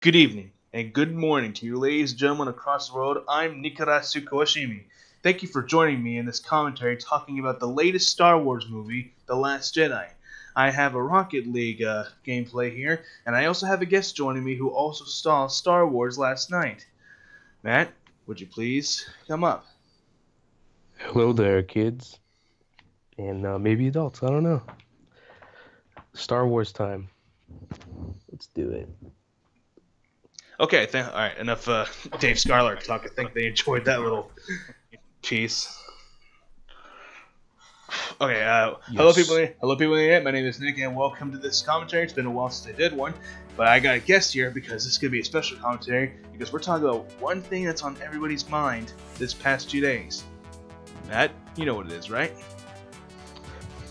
Good evening and good morning to you ladies and gentlemen across the world. I'm Nikarasu Kawashimi. Thank you for joining me in this commentary talking about the latest Star Wars movie, The Last Jedi. I have a Rocket League gameplay here, and I also have a guest joining me who also saw Star Wars last night. Matt, would you please come up? Hello there, kids. And maybe adults, I don't know. Star Wars time. Let's do it. Okay, all right, enough Dave Scarlett talk. I think they enjoyed that little piece. Okay, hello people in the internet. My name is Nick and welcome to this commentary. It's been a while since I did one, but I got a guest here because this is going to be a special commentary because we're talking about one thing that's on everybody's mind this past 2 days. Matt, you know what it is, right?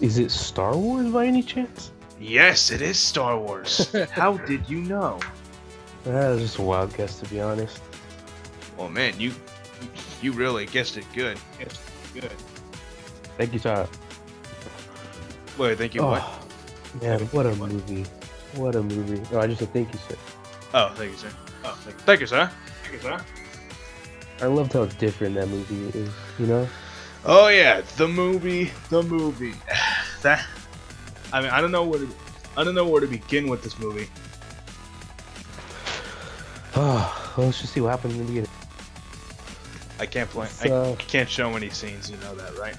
Is it Star Wars by any chance? Yes, it is Star Wars. How did you know? That was just a wild guess, to be honest. Oh man, you really guessed it good. Thank you, Todd. Wait, thank you. What? Man, what a movie. What a movie. Oh, I just said thank you, sir. Oh, thank you, sir. Oh, thank you, sir. Thank you, sir. I loved how different that movie is, you know? Oh yeah, the movie. That, I mean, I don't know where to begin with this movie. Oh, well, let's just see what happened in the beginning. I can't play. I can't show any scenes. You know that, right?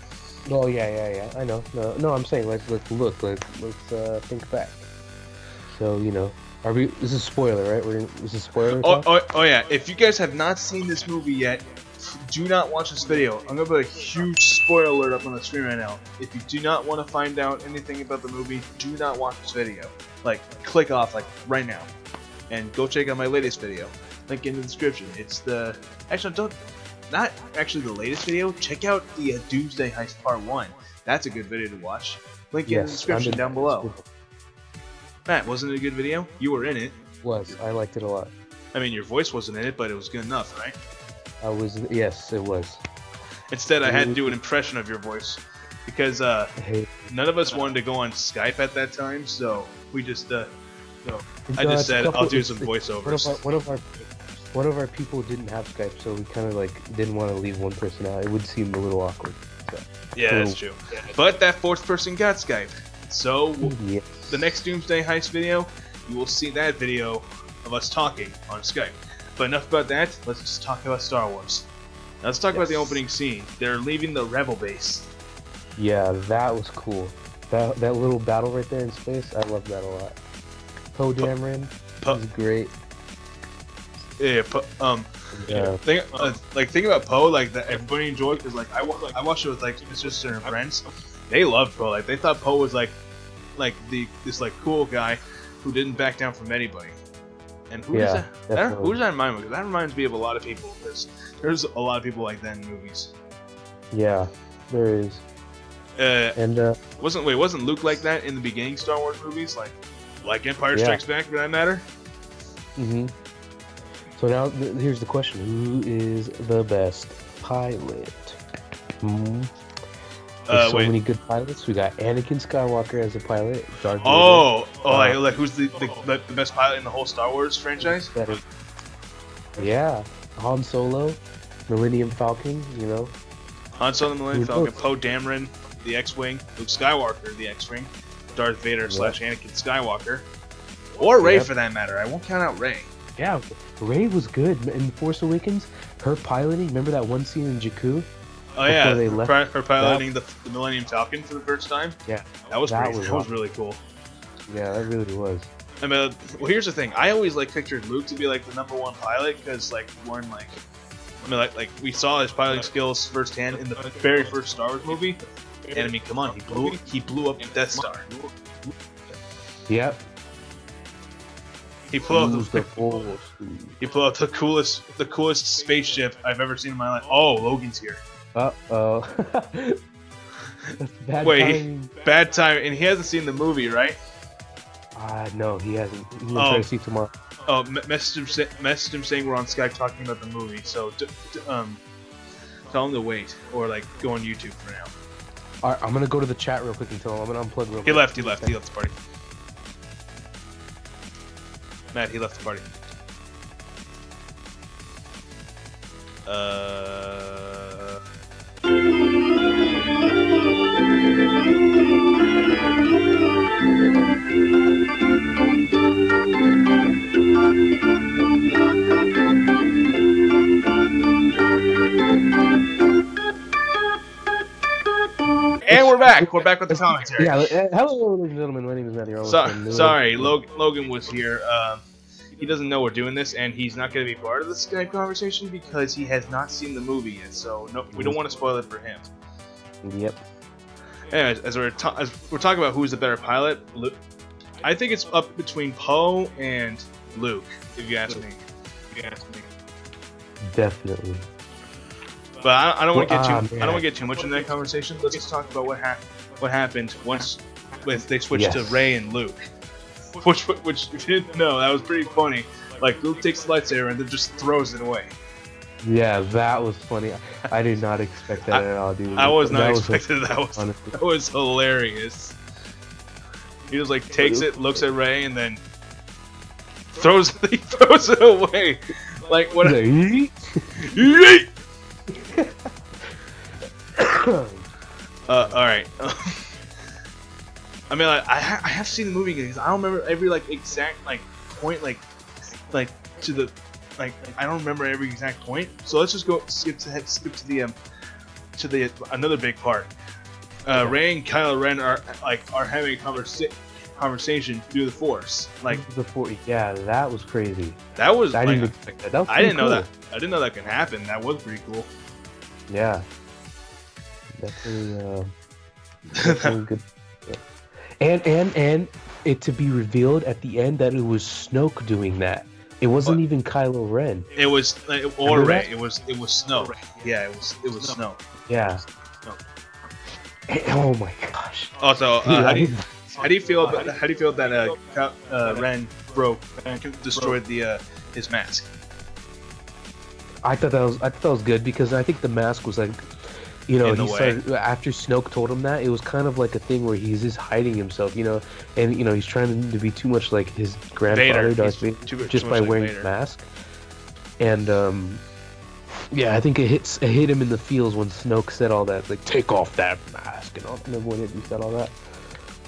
Oh yeah. I know. No, I'm saying let's look. Let's think back. So you know, this is a spoiler, right? This is a spoiler. Oh yeah. If you guys have not seen this movie yet, do not watch this video. I'm gonna put a huge spoiler alert up on the screen right now. If you do not want to find out anything about the movie, do not watch this video. Like, click off like right now, and go check out my latest video. Link in the description. It's the not actually the latest video. Check out the Doomsday Heist Part 1. That's a good video to watch. Link in the description down below. Matt, wasn't it a good video? You were in it. I liked it a lot. I mean, your voice wasn't in it, but it was good enough, right? Yes, it was. Instead, I had to do an impression of your voice because none of us wanted to go on Skype at that time, so we just I just said I'll do some voiceovers. One of our people didn't have Skype, so we kind of like didn't want to leave one person out. It would seem a little awkward. So. Yeah, that's true. But that fourth person got Skype, so the next Doomsday Heist video, you will see that video of us talking on Skype. But enough about that. Let's just talk about Star Wars. Now let's talk about the opening scene. They're leaving the Rebel base. Yeah, that was cool. That little battle right there in space, I love that a lot. Poe Dameron is great. Yeah, think about Poe, like that everybody enjoyed because like I watched it with like his sister and friends. They loved Poe. Like they thought Poe was like this cool guy who didn't back down from anybody. And who does that remind me? Because that reminds me of a lot of people. Because there's a lot of people like that in movies. Yeah, there is. Wasn't Luke like that in the beginning Star Wars movies? Like Empire Strikes Back, for that matter. Mm-hmm. So now here's the question: who is the best pilot? There's so many good pilots. We got Anakin Skywalker as a pilot. Darth Vader. Like who's the best pilot in the whole Star Wars franchise? Yeah, Han Solo, Millennium Falcon. You know, Han Solo, Millennium Falcon, Poe Dameron, the X-wing, Luke Skywalker, the X-wing, Darth Vader / Anakin Skywalker, or Rey for that matter. I won't count out Rey. Yeah, Rey was good in Force Awakens. Her piloting. Remember that one scene in Jakku? Oh yeah, her piloting the Millennium Falcon for the first time. Yeah, that was really cool. Yeah, that really was. I mean, well, here's the thing. I always pictured Luke to be the #1 pilot because we saw his piloting skills firsthand in the very first Star Wars movie. And I mean, come on, he blew up the Death Star. Yep. He blew up the coolest spaceship I've ever seen in my life. Oh, Logan's here. Uh-oh. Bad time. And he hasn't seen the movie, right? No, he hasn't. He's gonna try to see tomorrow. Oh, messaged him saying we're on Skype talking about the movie. So, tell him to wait or go on YouTube for now. All right, I'm gonna go to the chat real quick and tell him. I'm gonna unplug real quick. He left the party. Matt, he left the party. And we're back. We're back with the commentary. Yeah, hello, ladies and gentlemen. My name is Matthew. Sorry, Logan was here. He doesn't know we're doing this, and he's not going to be part of the Skype conversation because he has not seen the movie yet. So no, we don't want to spoil it for him. Yep. Anyways, as we're talking about who's the better pilot, I think it's up between Poe and Luke. If you ask me. Definitely. But I don't want to get I don't want to get too much into that conversation. Let's just talk about what happened once they switched to Rey and Luke. Which if you didn't know, that was pretty funny. Like Luke takes the lightsaber and then just throws it away. Yeah, that was funny. I did not expect that at all, dude. I was not expecting that. That was hilarious. He just like takes it, looks at Rey, and then throws it away. Like what? Yeet! All right. I mean, I have seen the movie because I don't remember every exact point to the I don't remember every exact point. So let's just skip to the another big part. Rey and Kylo Ren are having a conversation through the Force. Yeah, that was crazy. That was I didn't expect that. That was I didn't cool. know that. I didn't know that could happen. That was pretty cool. Yeah. Definitely good. Yeah. And it to be revealed at the end that it was Snoke doing that. It wasn't even Kylo Ren. It was or Rey. It was Snoke. Yeah, it was Snoke. Yeah. Oh my gosh. Also, how do you feel that Ren destroyed his mask? I thought that was good because I think the mask was he started after Snoke told him that. It was kind of like a thing where he's just hiding himself, and he's trying to be too much like his grandfather, Darth Vader, just by wearing the mask. And yeah, I think it hit him in the feels when Snoke said all that, like take off that mask and all. When he said all that.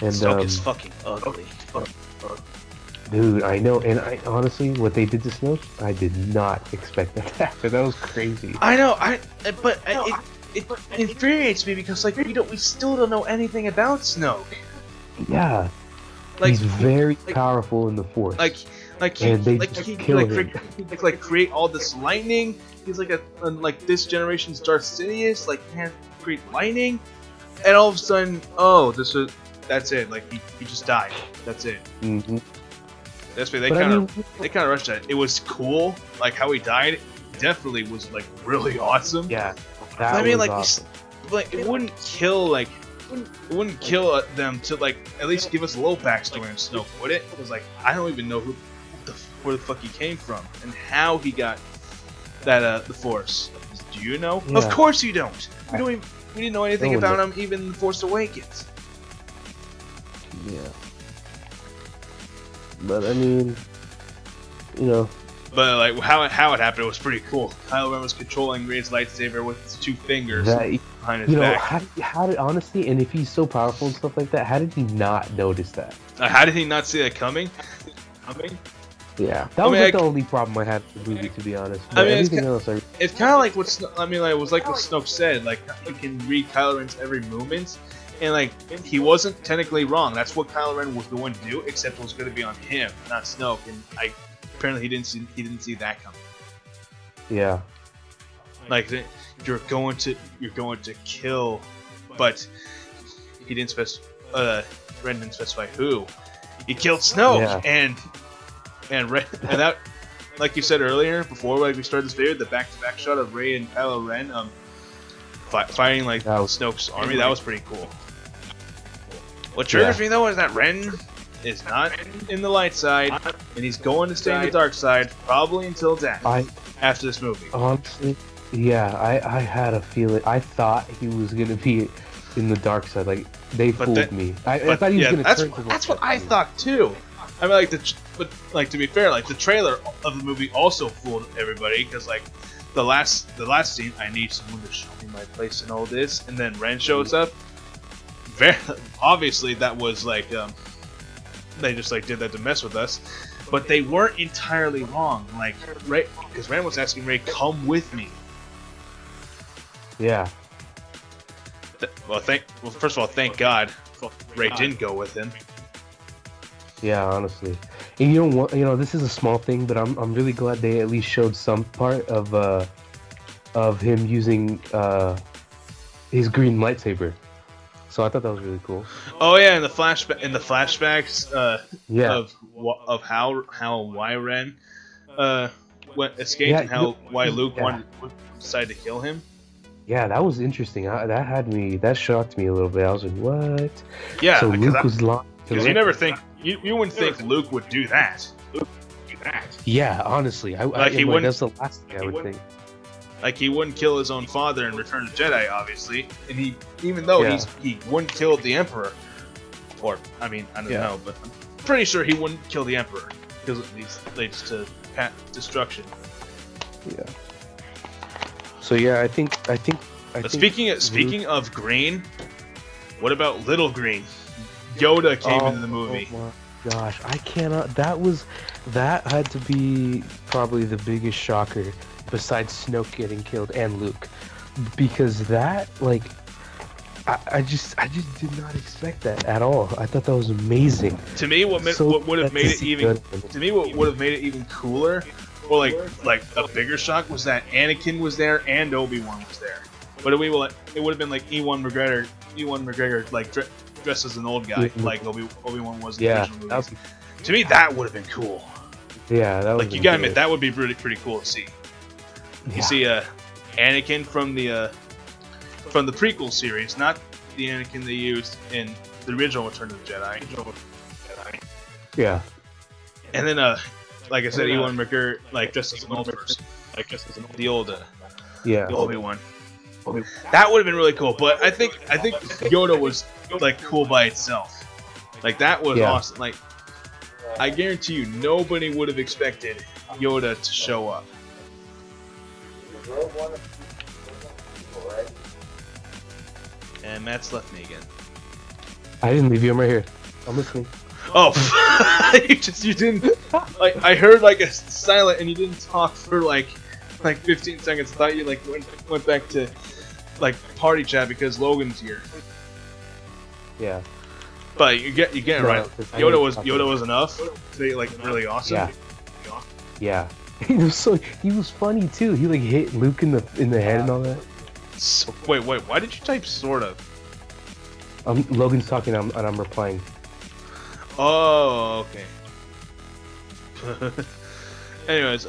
And Snoke is fucking ugly. Dude, I know, and I honestly, what they did to Snoke, I did not expect that to happen. That was crazy. I know, it infuriates me because we still don't know anything about Snoke. Yeah, he's very powerful in the Force. And they kill him. Create all this lightning. He's like this generation's Darth Sidious. He can create lightning, and all of a sudden, that's it. He just died. That's it. Mm-hmm. That's why they kind of rushed that. It was cool, how he died. Definitely was really awesome. Yeah, awesome. It wouldn't kill them to at least give us a little backstory on Snoke, would it? Because I don't even know where the fuck he came from and how he got that the Force. Do you know? Yeah. Of course you don't. We didn't know anything about him even in The Force Awakens. Yeah. But I mean, But how it happened was pretty cool. Kylo Ren was controlling Rey's lightsaber with his two fingers behind his back. How did honestly, and if he's so powerful and stuff like that, how did he not notice that? How did he not see that coming? Yeah, that was the only problem I had with the movie, to be honest. But it's kind of like what it was like what Snoke said. He can read Kylo Ren's every movement. And he wasn't technically wrong. That's what Kylo Ren was going to do, except it was going to be on him, not Snoke. And apparently he didn't see that coming. Yeah. You're going to kill, but he didn't specify. Ren didn't specify who. He killed Snoke, and that, like you said earlier, before we started this video, the back-to-back shot of Rey and Kylo Ren fighting Snoke's army. That was pretty cool. What triggers me though is that Ren is not in the light side, and he's going to stay in the dark side probably until death. After this movie. Honestly, yeah, I had a feeling. I thought he was gonna be in the dark side. They fooled me. I thought he was gonna turn to the That's what I thought too. I mean, to be fair, the trailer of the movie also fooled everybody because the last scene, I need someone to show me my place and all this, and then Ren shows up. Very obviously that was like they just like did that to mess with us, but they weren't entirely wrong. Like Ray, because Ren was asking Ray, "Come with me." Yeah. Well, first of all, thank God Ray didn't go with him. Yeah, honestly. And you know what? You know, this is a small thing, but I'm really glad they at least showed some part of him using his green lightsaber. So I thought that was really cool. Oh yeah, in the flashbacks of how and why Ren escaped and why Luke decided to kill him. Yeah, that was interesting. That shocked me a little bit. I was like, what? Yeah, so Luke was locked. Because you never think you wouldn't think Luke would do that. Yeah, honestly, that's the last thing I would think. Like he wouldn't kill his own father in Return of the Jedi, obviously, and even though he wouldn't kill the Emperor, or I mean I don't know, but I'm pretty sure he wouldn't kill the Emperor because it leads to destruction. Yeah. So yeah, I think. Speaking of green, what about Little Green? Yoda came into the movie. Oh my gosh, I cannot. That had to be probably the biggest shocker besides Snoke getting killed and Luke, because that I just did not expect that at all. I thought that was amazing. To me, what would have made it even cooler, or like a bigger shock, was that Anakin was there and Obi-Wan was there. But it would have been like Ewan McGregor like dressed as an old guy, like Obi-Wan was in the original movies. To me, that would have been cool. Yeah, that was like you gotta admit that would be pretty cool to see. You see Anakin from the prequel series, not the Anakin they used in the original Return of the Jedi. Yeah. And then like I said, Ewan McGregor like dressed as an old person, the old Obi-Wan. That would have been really cool, but I think Yoda was like cool by itself. Like that was awesome. Like I guarantee you, nobody would have expected Yoda to show up. And Matt's left me again. I didn't leave you. I'm right here. I'm listening. Oh, you didn't. Like I heard like a silent, and you didn't talk for like 15 seconds. I thought you like went back to like party chat because Logan's here. Yeah. But you get it right. Yoda was enough to be like really awesome. Yeah. He was funny too. He like hit Luke in the head and all that. So, wait. Why did you type sort of? Logan's talking and I'm replying. Oh, okay. Anyways,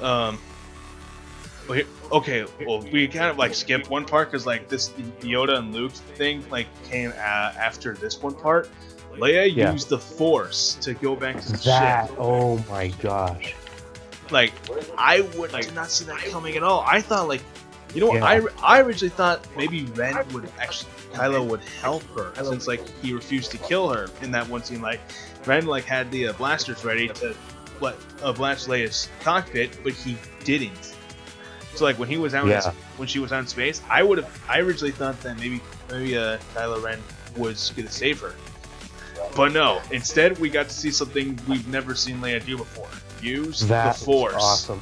okay. Well, we kind of like skipped one part because like this Yoda and Luke thing like came after this one part. Leia used the Force to go back to the ship. Oh my gosh. Like, I did not see that coming at all. I thought, like, you know what? I originally thought maybe Kylo would help her since, like, he refused to kill her in that one scene. Like, Ren, like, had the blasters ready to blast Leia's cockpit, but he didn't. So, like, when he was out, when she was out in space, I originally thought that maybe Kylo Ren was gonna save her. But no, instead we got to see something we've never seen Leia do before. Use the Force. Awesome,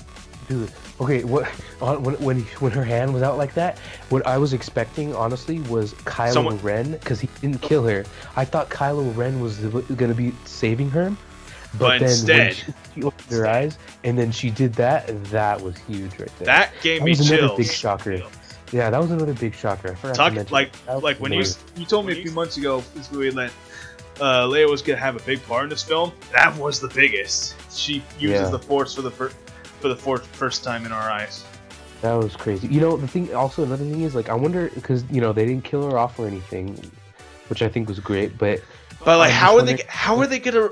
dude. Okay, when her hand was out like that, what I was expecting honestly was Kylo Ren, because he didn't kill her. I thought Kylo Ren was gonna be saving her, but then instead she opened her eyes and then she did that, and that was huge right there. That gave me chills. Another big shocker. Yeah, that was another big shocker. I forgot to mention like when you told me a few months ago this movie that Leia was gonna have a big part in this film. That was the biggest. She uses the Force for the first time in our eyes. That was crazy. You know, another thing is, like, I wonder, because you know they didn't kill her off or anything, which I think was great. But like, how are they gonna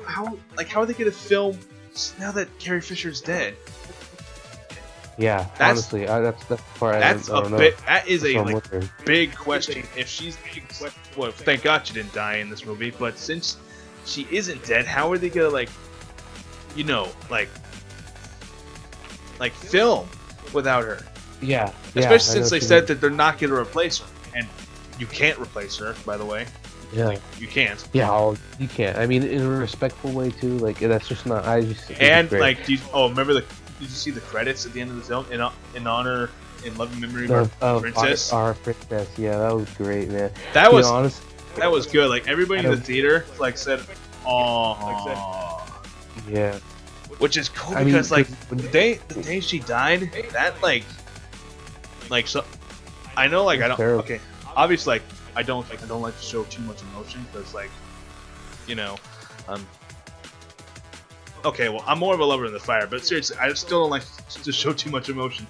film now that Carrie Fisher's dead? Yeah, honestly, that's the part I don't know. That is a big question. If she's, well, thank God she didn't die in this movie. But since she isn't dead, how are they gonna like film without her? Yeah. Especially since they said that they're not going to replace her, and you can't replace her, by the way. Yeah. Like, you can't. Yeah, you can't. I mean, in a respectful way too. Like that's just not. I just. And like, remember did you see the credits at the end of the film in honor, in love and memory of our princess? Our princess. Yeah, that was great, man. That was honest. That was good. Like everybody in the theater like said, "Oh." Yeah. Which is cool because like the day she died, that like so. I know like I don't. Terrible. Okay, obviously like I don't like to show too much emotion because like, you know, okay, well I'm more of a lover in the fire, but seriously, I still don't like to show too much emotion.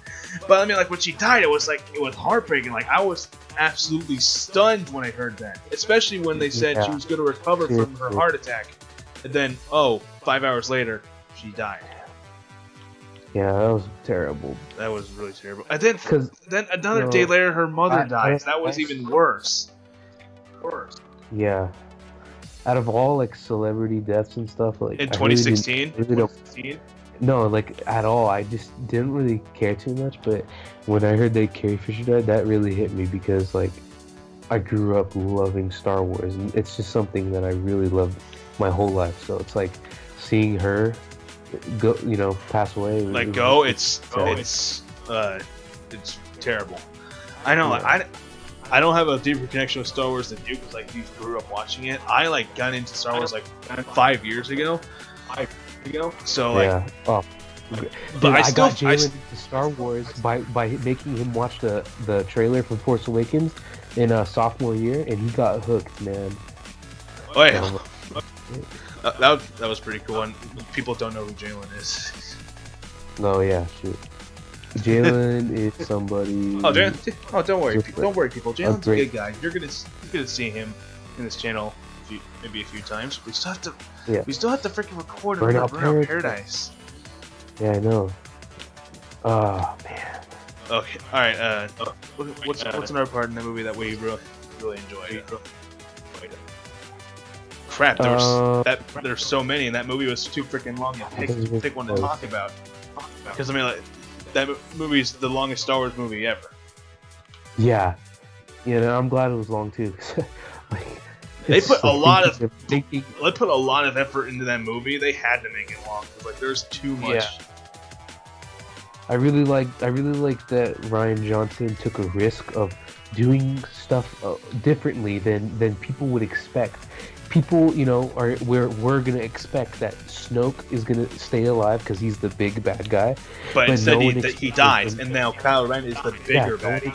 But I mean, like when she died, it was heartbreaking. Like I was absolutely stunned when I heard that, especially when they said she was going to recover from her heart attack, and then 5 hours later, she died. Yeah, that was terrible. That was really terrible. And then another day later, her mother dies. That was even worse. Yeah. Out of all like celebrity deaths and stuff, like in 2016, no, like at all. I just didn't really care too much. But when I heard that Carrie Fisher died, that really hit me because like I grew up loving Star Wars, and it's just something that I really loved my whole life. So it's like seeing her go, pass away. It's terrible. I know. Yeah. I don't have a deeper connection with Star Wars than you because like you grew up watching it. I like got into Star Wars like 5 years ago. So like, yeah. Oh. But I got Jalen into Star Wars by making him watch the trailer for Force Awakens in sophomore year, and he got hooked, man. Oh yeah. That was pretty cool, and people don't know who Jalen is. No, yeah, shoot. Jalen is somebody. Oh, don't worry, people. Jalen's a good guy. You're gonna see him in this channel maybe a few times. We still have to. Yeah. We still have to freaking record Burnout Paradise. Yeah, I know. Oh man. Okay. All right. What's another part in the movie that we really enjoyed? Crap, there's so many, and that movie was too freaking long to pick one to talk about. Because I mean, like, that movie's the longest Star Wars movie ever. Yeah, I'm glad it was long too. Like, they put a lot of effort into that movie. They had to make it long because like there's too much. Yeah. I really like that Rian Johnson took a risk of doing stuff differently than people would expect. People, we're gonna expect that Snoke is gonna stay alive because he's the big bad guy. But instead he dies, and now Kylo Ren is the bigger baddie.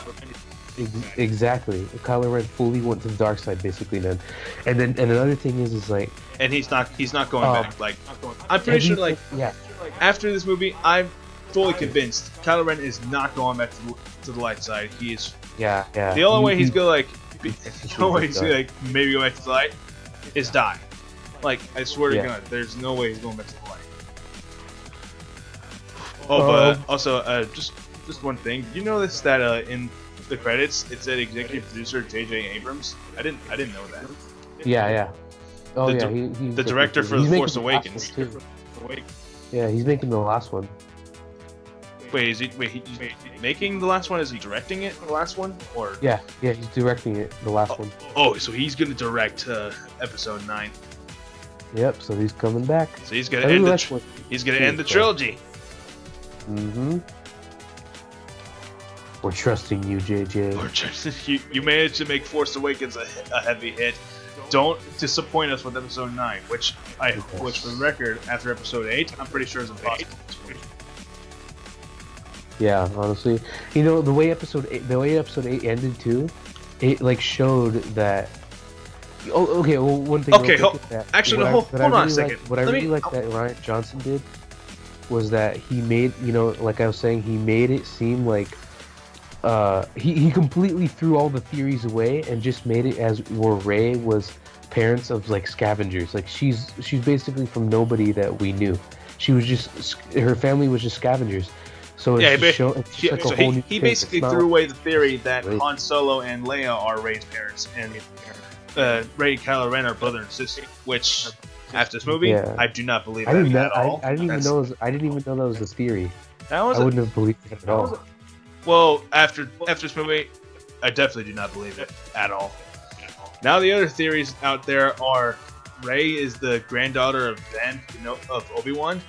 Exactly. Kylo Ren fully went to the dark side, basically, then. And another thing is like. And he's not going back. Like, I'm pretty sure, like, after this movie, I'm fully convinced Kylo Ren is not going back to the light side. He is. Yeah. The only way he's gonna maybe go back to the light is die. Like, I swear to God, there's no way he's going back to the light. Oh, but also, just one thing. Did you notice that in the credits it said executive producer J.J. Abrams? I didn't know that. Yeah. Oh yeah, he's the director for The Force Awakens. Yeah, he's making the last one. Wait, he's making the last one? Is he directing it? The last one, or yeah, he's directing it. The last one. Oh, so he's gonna direct Episode 9. Yep. So he's coming back. So he's gonna end the trilogy. Mm-hmm. We're trusting you, JJ. We're trusting you. You managed to make Force Awakens a heavy hit. Don't disappoint us with Episode 9, which for the record, after Episode 8, I'm pretty sure is impossible. Yeah, honestly, the way Episode 8 ended too, it like showed that. Oh, okay. Well, one thing. Okay, hold on a second. What I really liked that Rian Johnson did was that he made, like I was saying, he made it seem like he completely threw all the theories away and just made it as where Rey was parents of like scavengers. Like she's basically from nobody that we knew. She was just her family was just scavengers. So he basically threw away the theory that Han Solo and Leia are Rey's parents, and Rey and Kylo Ren are brother and sister. Which, after this movie, I do not believe that at all. I didn't even know that was a theory. I wouldn't have believed it at all. Well, after this movie, I definitely do not believe it at all. Now the other theories out there are Rey is the granddaughter of of Obi-Wan,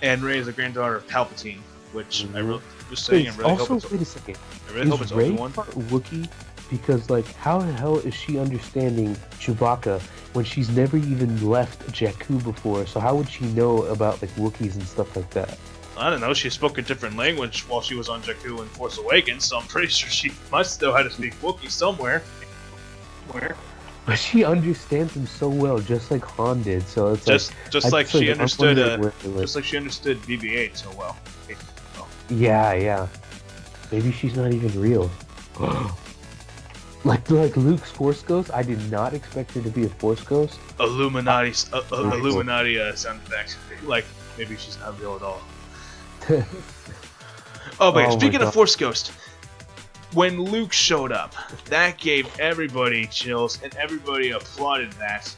and Rey is the granddaughter of Palpatine, which I really just saying. I really hope it's. Wait a second. I really hope it's Rey Obi-Wan. Wookiee? Because like, how the hell is she understanding Chewbacca when she's never even left Jakku before? So how would she know about like Wookiees and stuff like that? I don't know. She spoke a different language while she was on Jakku in Force Awakens, so I'm pretty sure she must know how to speak Wookiee somewhere. Where? But she understands him so well, just like Han did. So it's just like she understood just like she understood BB-8 so well. Yeah. Maybe she's not even real. like Luke's Force Ghost. I did not expect her to be a Force Ghost. Illuminati sound effects. Like maybe she's not real at all. Oh, but speaking of Force Ghost, when Luke showed up, that gave everybody chills, and everybody applauded that.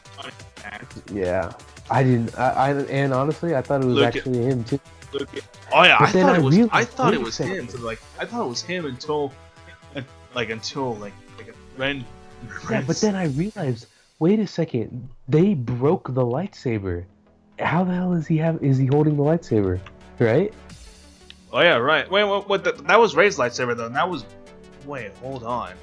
Yeah, I didn't. And honestly, I thought it was actually him too. Oh yeah, I thought it was him. So I thought it was him until Ren. Yeah, but then I realized. Wait a second. They broke the lightsaber. How the hell is he holding the lightsaber? Right? Oh yeah, right. Wait, what? That was Rey's lightsaber though. And that was. Wait, hold on.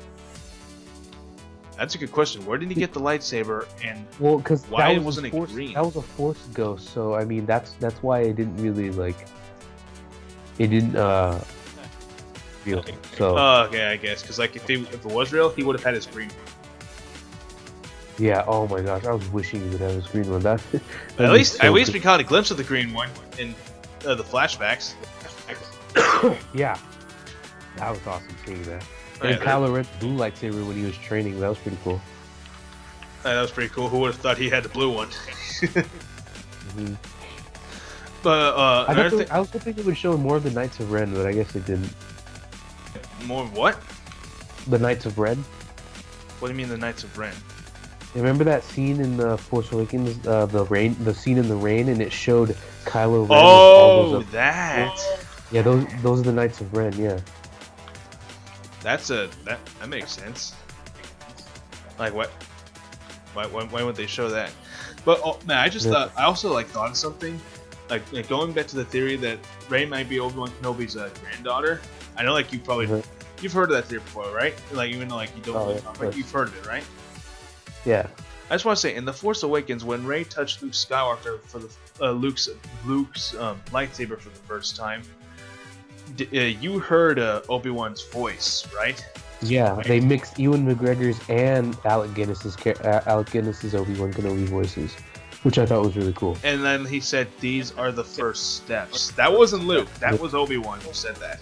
That's a good question. Where did he get the lightsaber, and because why wasn't it green? That was a Force Ghost, so I mean that's why it didn't really like. It didn't feel so. Okay, I guess because like if it was real, he would have had his green. Yeah. Oh my gosh, I was wishing he would have his green one. At least we caught a glimpse of the green one in the flashbacks. Yeah. That was awesome seeing that. And Kylo Ren's blue lightsaber when he was training, that was pretty cool. That was pretty cool. Who would have thought he had the blue one? Mm-hmm. But I was hoping it would show more of the Knights of Ren, but I guess it didn't. More of what? The Knights of Ren. What do you mean the Knights of Ren? Remember that scene in the Force Awakens, the scene in the rain, and it showed Kylo Ren. Oh, that. Yeah, those are the Knights of Ren. Yeah. That makes sense. Like what? Why would they show that? But man, I also thought of something. Like going back to the theory that Rey might be Obi-Wan Kenobi's granddaughter. I know, like you've heard of that theory before, right? Like even though like you don't, but you've heard of it, right? Yeah. I just want to say, in the Force Awakens, when Rey touched Luke Skywalker for the Luke's lightsaber for the first time, you heard Obi-Wan's voice, right? Yeah, they mixed Ewan McGregor's and Alec Guinness's Obi-Wan Kenobi voices, which I thought was really cool. And then he said, "These are the first steps." That wasn't Luke. That was Obi-Wan who said that.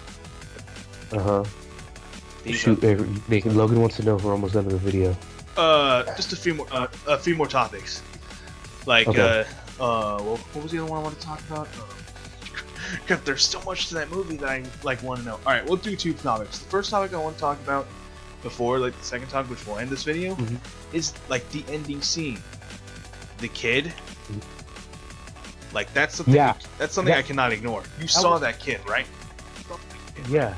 Shoot, Logan wants to know if we're almost done with the video. Just a few more topics. Like, okay. Well, what was the other one I want to talk about? God, there's so much to that movie that I want to know. All right, we'll do two topics. The first topic I want to talk about before, the second topic, which will end this video, is like the ending scene. The kid. Like that's something. Yeah. That's something I cannot ignore. You saw that kid, right? Yeah.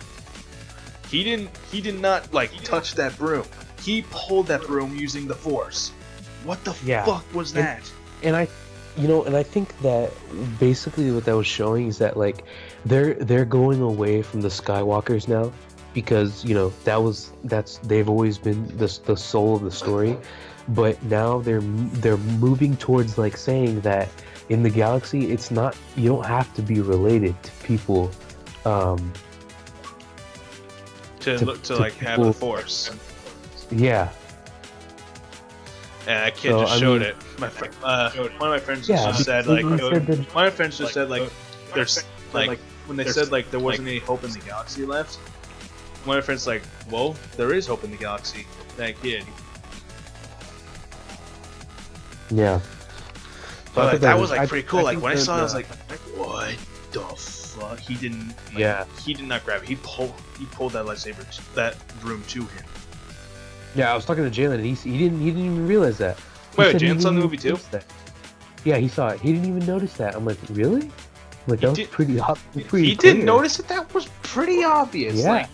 He did not touch that broom. He pulled that broom using the Force. What the fuck was that? And I think that basically what that was showing is that like they're going away from the Skywalkers now, because they've always been the soul of the story, but now they're moving towards like saying that in the galaxy it's not, you don't have to be related to people to have the Force. Yeah. And that kid just showed it. One of my friends just said like, one of my friends just said like, there's like when they said like there wasn't any hope in the galaxy left. One of my friends like, well, there is hope in the galaxy. That kid. Yeah. But that was like pretty cool. Like when I saw it, I was like, what the fuck? He didn't. He did not grab it. He pulled that lightsaber, that broom to him. Yeah, I was talking to Jalen, and he didn't even realize that. Wait, Jalen saw the movie too? Yeah, he saw it. He didn't even notice that. I'm like, really? I'm like, that was pretty obvious. He didn't notice it? That was pretty obvious. Yeah.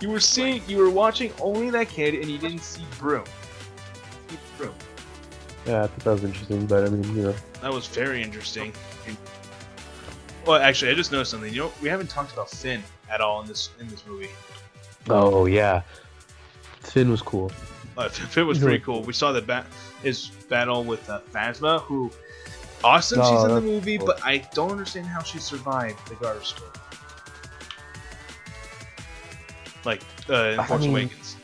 You were watching only that kid, and you didn't see Broom. Yeah, I thought that was interesting, but I mean, you know. That was very interesting. Well, actually, I just noticed something. You know, we haven't talked about Finn at all in this movie. Oh yeah, Finn was cool. Finn was pretty cool. We saw his battle with Phasma, who awesome. She's in the movie, cool. But I don't understand how she survived the Garter School. Like in Force Awakens.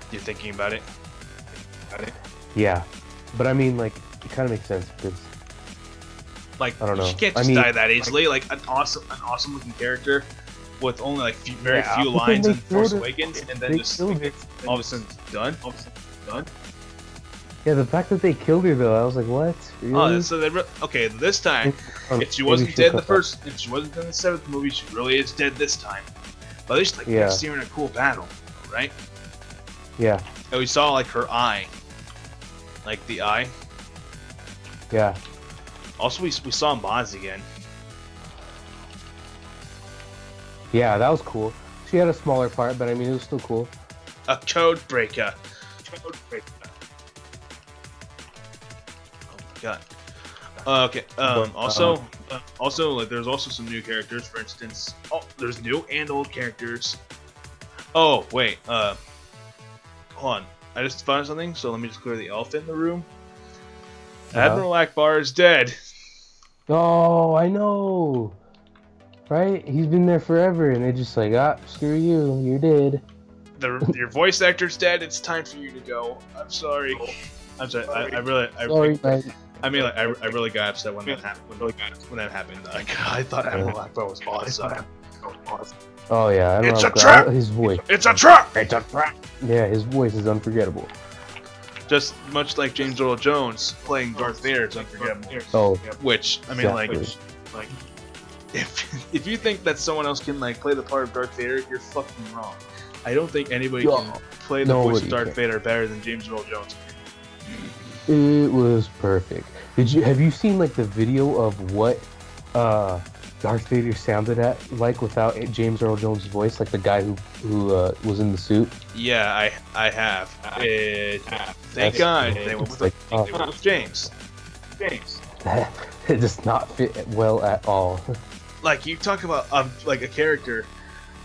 You're thinking about it? Yeah, but I mean, like, it kind of makes sense because, like, I don't know. She can't just die that easily. Like an awesome looking character with only like very few lines in Force Awakens, and then just all of a sudden done. Yeah, the fact that they killed her though, I was like, what? Really? Oh, so okay. This time, if she wasn't dead in the first, if she wasn't in the 7th movie, she really is dead this time. But at least like we're seeing a cool battle, right? Yeah. And we saw like her eye, like the eye. Yeah. Also, we saw Maz again. Yeah, that was cool. She had a smaller part, but I mean, it was still cool. A code breaker. Oh my god. Okay. Also, like, there's also some new characters. For instance, there's new and old characters. Oh wait. Hold on. I just found something. So let me just clear the elephant in the room. Admiral Akbar is dead. Oh, I know. Right? He's been there forever, and they're just like, screw you, you're dead. Your voice actor's dead. It's time for you to go. I'm sorry. I'm sorry. I really got upset when that happened. When that happened, I thought Admiral Akbar was awesome. Oh yeah, it's a trap. His voice. It's a trap. It's a trap. Yeah, his voice is unforgettable. Just much like James Earl Jones playing Darth Vader is unforgettable. Oh, which I mean, exactly. like, if you think that someone else can like play the part of Darth Vader, you're fucking wrong. I don't think anybody can play the voice of Darth Vader better than James Earl Jones. It was perfect. Have you seen like the video of what Darth Vader sounded like without James Earl Jones' voice, like the guy who was in the suit? Yeah, I have. Thank God they went with James. It does not fit well at all. Like, you talk about like a character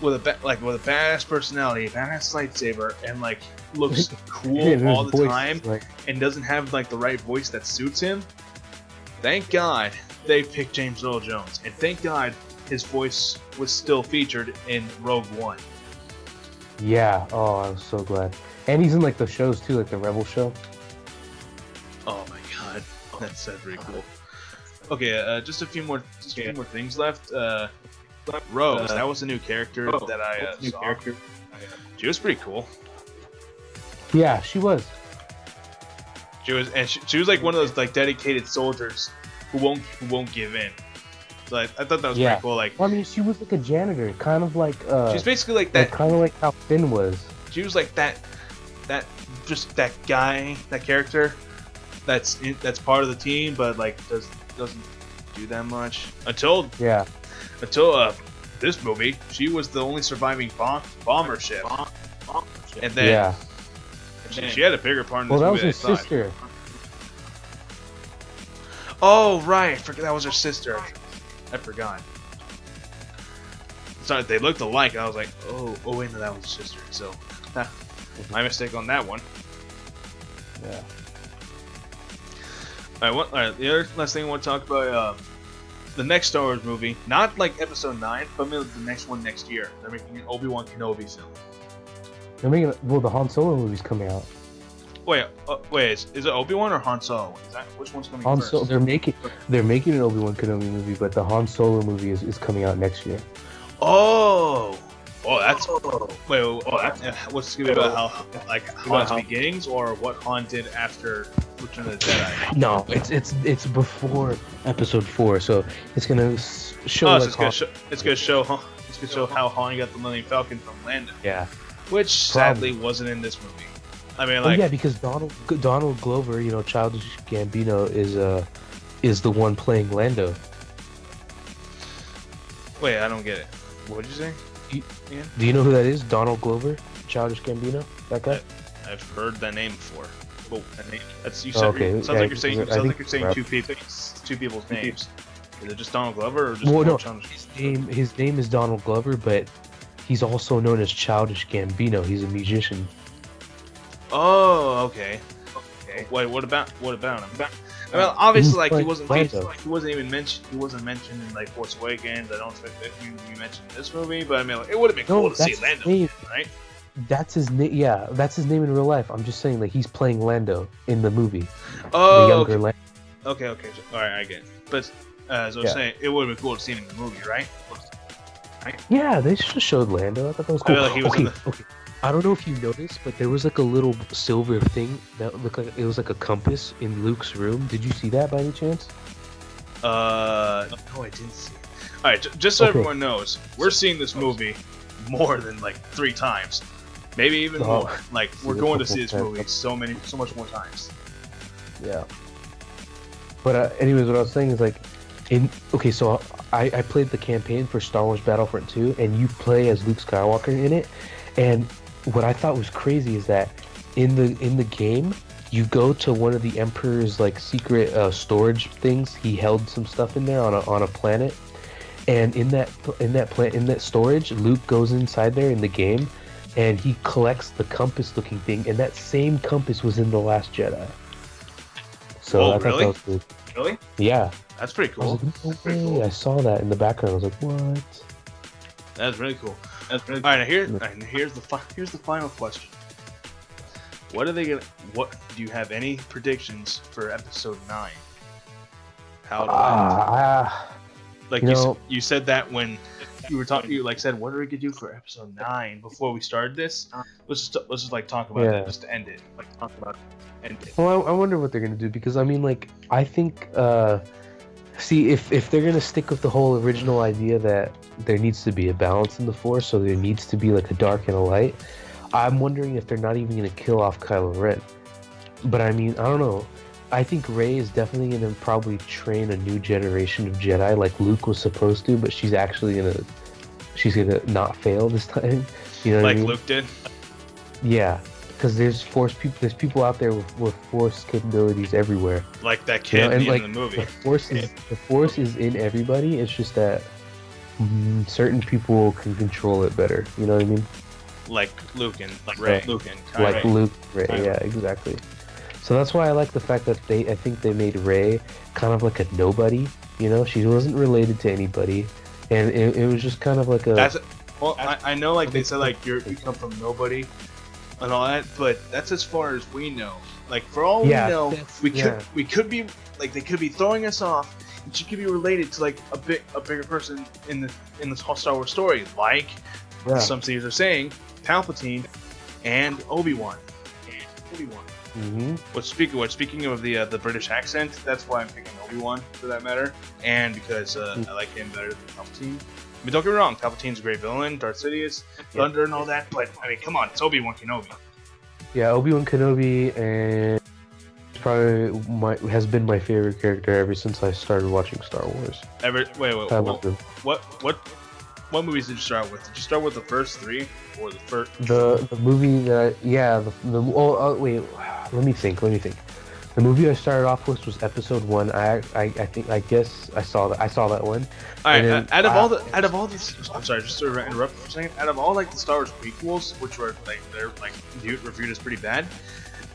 with a badass personality, a badass lightsaber, and like looks cool all the time, and doesn't have like the right voice that suits him. Thank God they picked James Earl Jones, and thank God his voice was still featured in Rogue One. Yeah. Oh, I was so glad. And he's in like the shows too, like the Rebel show. Oh my God, that's pretty cool. Okay, just a few more things left. Rose, that was a new character that I saw. She was pretty cool. Yeah, she was. She was like one of those like dedicated soldiers who won't give in. So I thought that was pretty cool. Like, well, I mean, she was like a janitor, kind of like. She's basically like that. Kind of like how Finn was. She was like that guy, that character, that's part of the team, but like doesn't do that much until this movie. She was the only surviving bomber ship, and then she had a bigger part in this movie. Well, that was her sister. Oh right, that was her sister. I forgot. Sorry, they looked alike. I was like, oh wait, no, that was her sister. So, my mistake on that one. Yeah. Alright, the other last thing I want to talk about, the next Star Wars movie, not like Episode 9, but maybe the next one next year. They're making an Obi-Wan Kenobi film. They're making, well, the Han Solo movie's coming out. Wait, is it Obi-Wan or Han Solo? Which one's coming first? They're making an Obi-Wan Kenobi movie, but the Han Solo movie is coming out next year. That's what's good about how like Han's beginnings, or what Han did after Return of the Jedi? No, it's before Episode 4, so it's gonna show. It's gonna show how Han got the Millennium Falcon from Lando. Yeah, which sadly wasn't in this movie. I mean, like, because Donald Glover, Childish Gambino is the one playing Lando. Wait, I don't get it. What'd you say? Do you know who that is? Donald Glover, Childish Gambino, that guy. I've heard that name before. Oh, that name. That's you. Okay. Sounds like you're saying. Sounds like you're saying two people's names. Is it just Donald Glover or just? Well, no. His name is Donald Glover, but he's also known as Childish Gambino. He's a musician. Oh, okay. Wait, what about him? I mean, obviously, like he wasn't even mentioned. He wasn't mentioned in like Force Awakens. I don't expect that he would be mentioned in this movie, but I mean, like, it would have been cool to see Lando, right? That's his name. Yeah, that's his name in real life. I'm just saying, like, he's playing Lando in the movie. Oh, the younger Lando. Okay. All right, I get it. But as I was saying, it would have been cool to see him in the movie, right? Yeah, they just showed Lando. I thought that was cool. Like he was okay. I don't know if you noticed, but there was like a little silver thing that looked like it was like a compass in Luke's room. Did you see that by any chance? No, I didn't see it. All right, just so everyone knows, we're seeing this movie more than like 3 times, maybe even more. Like we're going to see this movie so much more times. Yeah. But anyways, what I was saying is like, so I played the campaign for Star Wars Battlefront 2, and you play as Luke Skywalker in it, and what I thought was crazy is that in the game you go to one of the Emperor's like secret storage things. He held some stuff in there on a planet, and in that storage, Luke goes inside there in the game, and he collects the compass looking thing, and that same compass was in The Last Jedi. So I thought that was cool. Really? Yeah. That's pretty cool. I saw that in the background. I was like, what? That's really cool. All right, here's the final question. What are they gonna? What do you have any predictions for Episode 9? How? Like you said that when you were talking, you like said, what are we gonna do for Episode 9 before we started this? Let's just like talk about that just to end it. Like talk about it. End it. Well, I wonder what they're gonna do, because I mean, like, I think. See, if they're gonna stick with the whole original idea that there needs to be a balance in the Force, so there needs to be like a dark and a light, I'm wondering if they're not even gonna kill off Kylo Ren. But I mean, I don't know. I think Rey is definitely gonna probably train a new generation of Jedi, like Luke was supposed to, but she's gonna not fail this time. You know what I mean? Like Luke did. Yeah. Because there's people out there with Force capabilities everywhere. Like that kid in the movie. The Force is in everybody. It's just that certain people can control it better. You know what I mean? Like Luke and Rey. Rey. Yeah, exactly. So that's why I like the fact that I think they made Rey kind of like a nobody. You know, she wasn't related to anybody, and it was just kind of like a. I know, like they said, like you come from nobody. And all that, but that's as far as we know. Like for all we know, we could be like they could be throwing us off, and she could be related to like a bigger person in this whole Star Wars story, like some series are saying, Palpatine and Obi-Wan. Mm-hmm. Speaking of the British accent, that's why I'm picking Obi-Wan for that matter, and because I like him better than Palpatine. I mean, don't get me wrong, Palpatine's a great villain, Darth Sidious, Thunder and all that, but, I mean, come on, it's Obi-Wan Kenobi. Yeah, Obi-Wan Kenobi, and probably has been my favorite character ever since I started watching Star Wars. What movies did you start with? Did you start with the first 3, or the first? The movie that, wait, let me think. The movie I started off with was Episode 1. I guess I saw that one. All right. Out of all these, I'm sorry, just to interrupt for a second. Out of all like the Star Wars prequels, which were like they're like reviewed as pretty bad,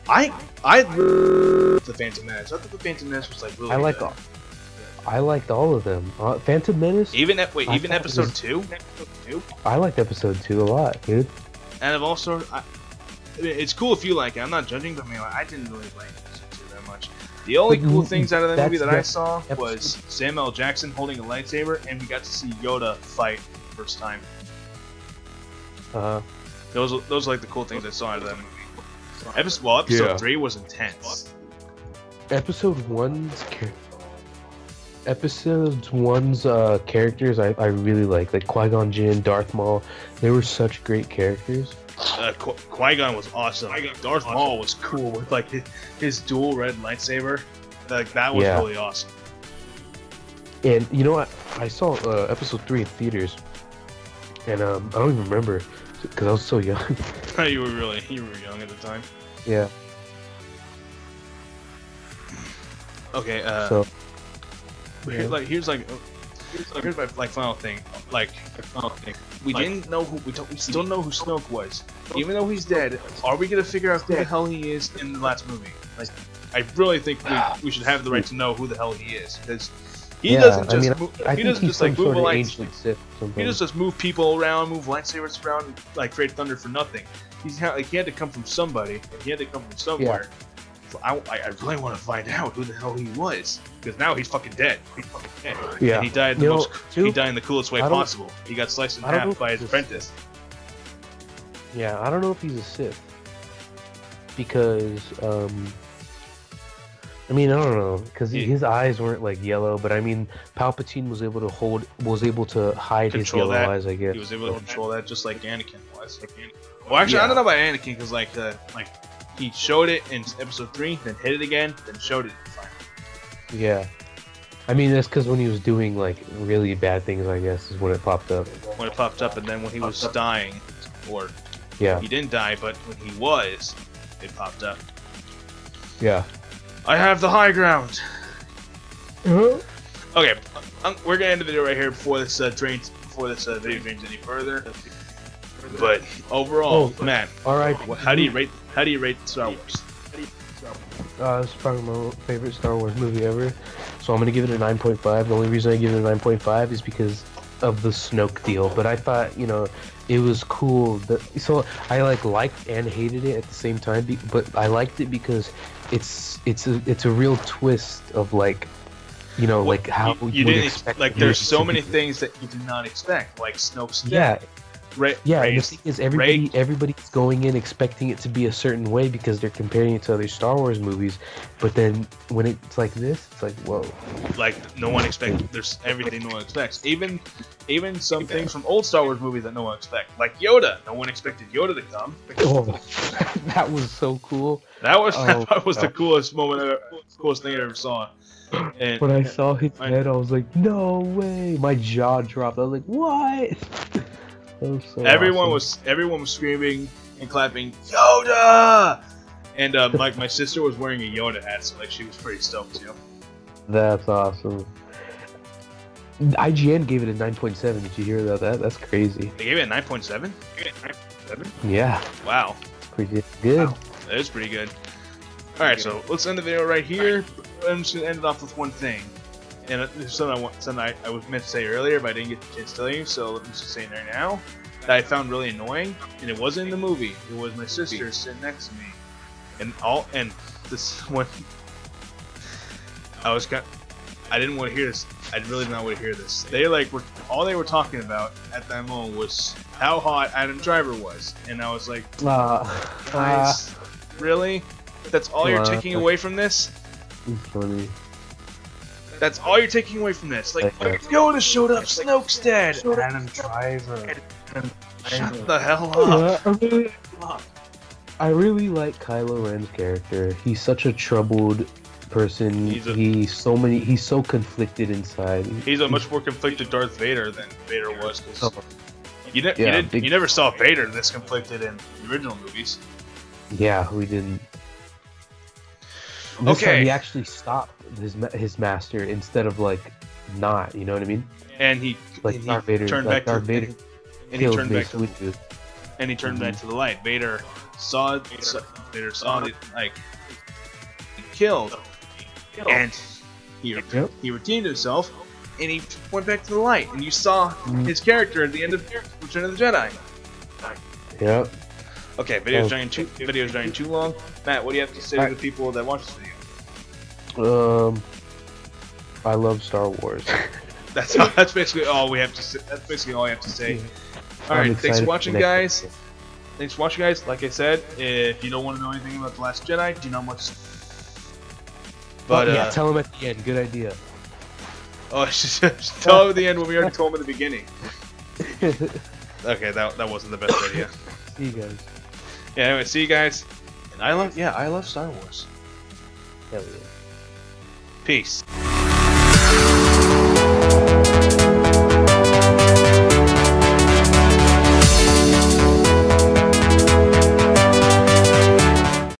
I the Phantom Menace. I thought the Phantom Menace was like really. I liked all of them. Phantom Menace. Even Episode 2. I liked Episode 2 a lot, dude. And I've also, it's cool if you like it. I'm not judging, but I mean, I didn't really like Episode 2 that much. The only cool things out of that movie that I saw was Samuel L. Jackson holding a lightsaber, and we got to see Yoda fight for the first time. Those are like the cool things I saw out of that movie. Episode 3 was intense. Episode 1's characters I really like Qui-Gon Jinn, Darth Maul. They were such great characters. Qui-Gon was awesome. Darth Maul was cool with like his dual red lightsaber. Like that was really awesome. And you know what? I saw Episode 3 in theaters, and I don't even remember because I was so young. you were young at the time. Yeah. Okay. So. Here's my final thing. We didn't know we still know who Snoke was, even though he's dead. Are we gonna figure out who the hell he is in the last movie? Like, I really think we should have the right to know who the hell he is, because he doesn't just he doesn't just like move he just move people around, move lightsabers around, and, like create thunder for nothing. He had to come from somebody, and he had to come from somewhere. Yeah. So I really want to find out who the hell he was, because now he's fucking dead. Yeah. And he died he died in the coolest way possible. He got sliced in half by his apprentice. Yeah, I don't know if he's a Sith, because I mean, I don't know, because his eyes weren't like yellow, but I mean, Palpatine was able to hide his yellow eyes, I guess. He was able to control that, just like Anakin was. Well, actually, I don't know about Anakin, because like he showed it in episode 3, then hit it again, then showed it finally. Yeah. I mean, that's because when he was doing, like, really bad things, I guess, is when it popped up. When it popped up, and then when he was dying, or... Yeah. He didn't die, but when he was, it popped up. Yeah. I have the high ground! Okay, we're gonna end the video right here before this video drains any further. But overall, Matt, alright. How do you rate Star Wars? This is probably my favorite Star Wars movie ever. So I'm gonna give it a 9.5. The only reason I give it a 9.5 is because of the Snoke deal. But I thought, you know, it was cool. So I liked and hated it at the same time. But I liked it because it's a real twist of like, you know, like how you didn't expect. Like there's so many things that you did not expect, like Snoke's death. Yeah, and the thing is, everybody's going in expecting it to be a certain way because they're comparing it to other Star Wars movies, but then when it's like this, it's like, whoa. Like, no one expects, there's everything no one expects. Even some things from old Star Wars movies that no one expects. Like Yoda, no one expected Yoda to come. Oh, that was so cool. That was the coolest coolest thing I ever saw. And when I saw his head, I was like, no way. My jaw dropped. I was like, what? So everyone awesome. was screaming and clapping Yoda, and like my sister was wearing a Yoda hat, so like she was pretty stoked too. That's awesome. IGN gave it a 9.7. Did you hear about that? That's crazy. They gave it a 9.7. Yeah. Wow. Pretty good. Wow. That is pretty good. All right, so let's end the video right here. I'm just gonna end it off with one thing. And there's something I was meant to say earlier, but I didn't get the chance to tell you, so let me just say it right now. That I found really annoying, and it wasn't in the movie. It was my sister sitting next to me, and this one, I didn't want to hear this. I really did not want to hear this. All they were talking about at that moment was how hot Adam Driver was, and I was like, guys, really? That's all you're taking away from this? Funny. That's all you're taking away from this. Like, Yoda showed up, Snoke's dead. Adam Driver. Shut the hell up. I really like Kylo Ren's character. He's such a troubled person. He's so conflicted inside. He's a much more conflicted Darth Vader than Vader was. You never saw Vader this conflicted in the original movies. Yeah, we didn't. This time he actually stopped his master instead of like not, you know what I mean? And he Darth Vader turned back to the light. Vader saw it like killed, and he redeemed himself, and he went back to the light. And you saw his character at the end of Return of the Jedi. Yep. Okay, video's running too long. Matt, what do you have to say to the people that watch this video? I love Star Wars. That's basically all we have to say. That's basically all I have to say. Alright, thanks for watching, guys. Thanks for watching, guys. Like I said, if you don't want to know anything about The Last Jedi, do not watch. But yeah, tell them at the end. Good idea. Oh, just tell them at the end when we already told them at the beginning. Okay, that wasn't the best idea. See you guys. Yeah, anyway, see you guys. And I love Star Wars. Hell yeah. Peace.